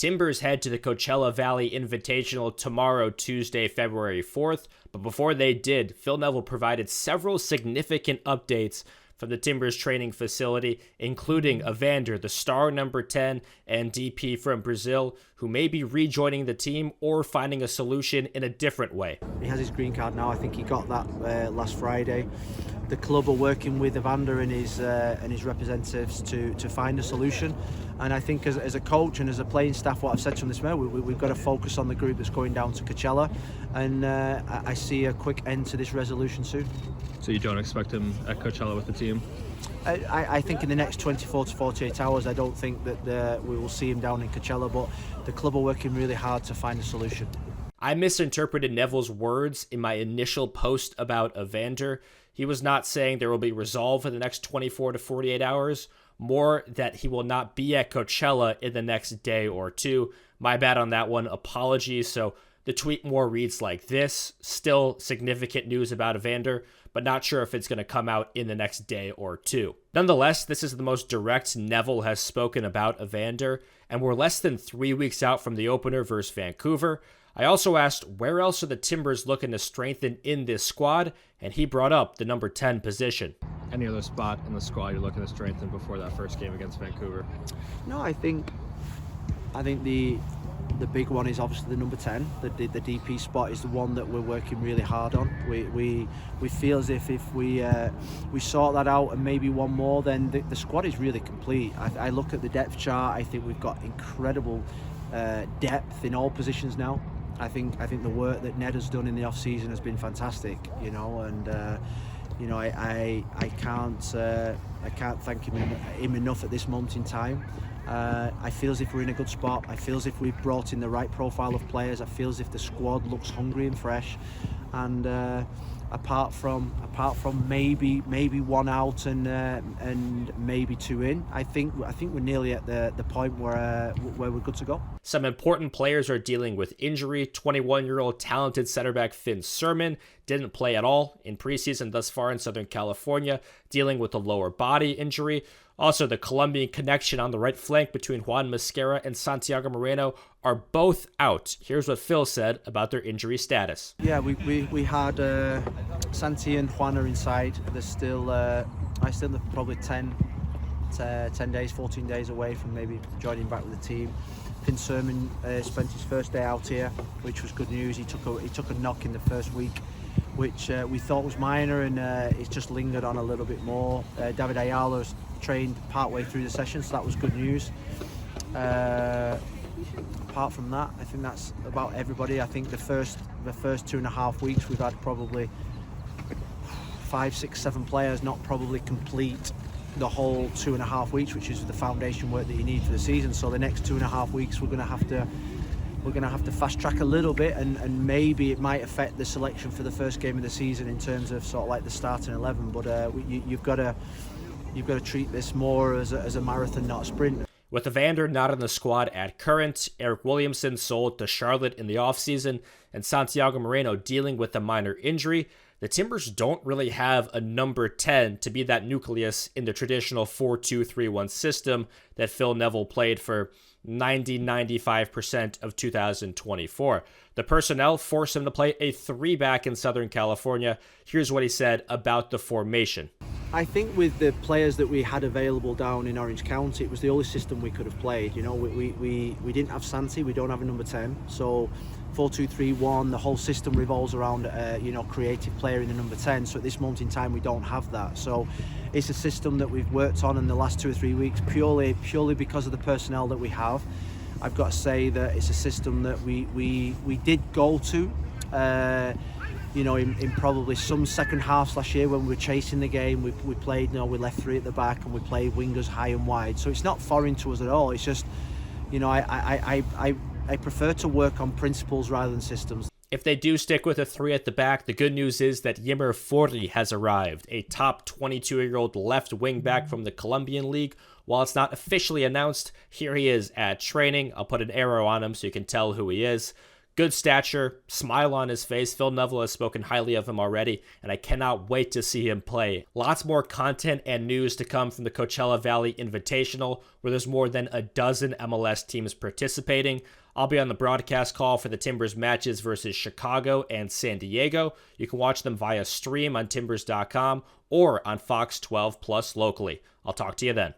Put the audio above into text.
Timbers head to the Coachella Valley Invitational tomorrow, Tuesday, February 4th. But before they did, Phil Neville provided several significant updates from the Timbers training facility, including Evander, the star number 10 and DP from Brazil, who may be rejoining the team or finding a solution in a different way. He has his green card now. I think he got that last Friday. The club are working with Evander and his representatives to find a solution. And I think as a coach and as a playing staff, what I've said to them this morning, we've got to focus on the group that's going down to Coachella. And I see a quick end to this resolution soon. So you don't expect him at Coachella with the team? I think in the next 24 to 48 hours, I don't think that we will see him down in Coachella, but the club are working really hard to find a solution. I misinterpreted Neville's words in my initial post about Evander. He was not saying there will be resolve in the next 24 to 48 hours, more that he will not be at Coachella in the next day or two. My bad on that one. Apologies. So the tweet more reads like this: still significant news about Evander, but not sure if it's going to come out in the next day or two. Nonetheless, this is the most direct Neville has spoken about Evander, and we're less than 3 weeks out from the opener versus Vancouver. I also asked where else are the Timbers looking to strengthen in this squad, and he brought up the number 10 position. Any other spot in the squad you're looking to strengthen before that first game against Vancouver? No, I think the big one is obviously the number 10. The DP spot is the one that we're working really hard on. We feel as if we sort that out and maybe one more, then the squad is really complete. I look at the depth chart. I think we've got incredible depth in all positions now. I think the work that Ned has done in the off season has been fantastic. And I can't thank him enough at this moment in time. I feel as if we're in a good spot. I feel as if we've brought in the right profile of players. I feel as if the squad looks hungry and fresh. And apart from maybe one out and maybe two in, I think we're nearly at the point where we're good to go. Some important players are dealing with injury. 21-year-old talented center back Finn Sermon didn't play at all in preseason thus far in Southern California, dealing with a lower body injury. Also, the Colombian connection on the right flank between Juan Mosquera and Santiago Moreno are both out. Here's what Phil said about their injury status. Yeah, we had Santi and Juan are inside. There's still I still have probably 10 days, 14 days away from maybe joining back with the team. Finn Sermon spent his first day out here, which was good news. He took a knock in the first week, which we thought was minor, and it's just lingered on a little bit more. David Ayala's trained partway through the session, so that was good news. Apart from that, I think that's about everybody. I think the first 2.5 weeks we've had probably 5, 6, 7 players not probably complete the whole 2.5 weeks, which is the foundation work that you need for the season. So the next 2.5 weeks we're going to have to fast track a little bit, and maybe it might affect the selection for the first game of the season in terms of sort of like the starting 11. But you've got to treat this more as a marathon, not a sprint. With Evander not in the squad at current, Eric Williamson sold to Charlotte in the offseason, and Santiago Moreno dealing with a minor injury, the Timbers don't really have a number 10 to be that nucleus in the traditional 4-2-3-1 system that Phil Neville played for 95% of 2024. The personnel forced him to play a 3-back in Southern California. Here's what he said about the formation. I think with the players that we had available down in Orange County, it was the only system we could have played. We didn't have Santi, we don't have a number 10, so 4-2-3-1, the whole system revolves around creative player in the number 10. So at this moment in time, we don't have that. So it's a system that we've worked on in the last 2 or 3 weeks purely because of the personnel that we have. I've got to say that it's a system that we did go to. In probably some second halves last year when we were chasing the game, we played, we left 3 at the back and we played wingers high and wide. So it's not foreign to us at all. It's just, I prefer to work on principles rather than systems. If they do stick with a 3 at the back, the good news is that Ymer Fory has arrived, a top 22-year-old left wing back from the Colombian League. While it's not officially announced, here he is at training. I'll put an arrow on him so you can tell who he is. Good stature, smile on his face. Phil Neville has spoken highly of him already, and I cannot wait to see him play. Lots more content and news to come from the Coachella Valley Invitational, where there's more than a dozen MLS teams participating. I'll be on the broadcast call for the Timbers matches versus Chicago and San Diego. You can watch them via stream on Timbers.com or on Fox 12 Plus locally. I'll talk to you then.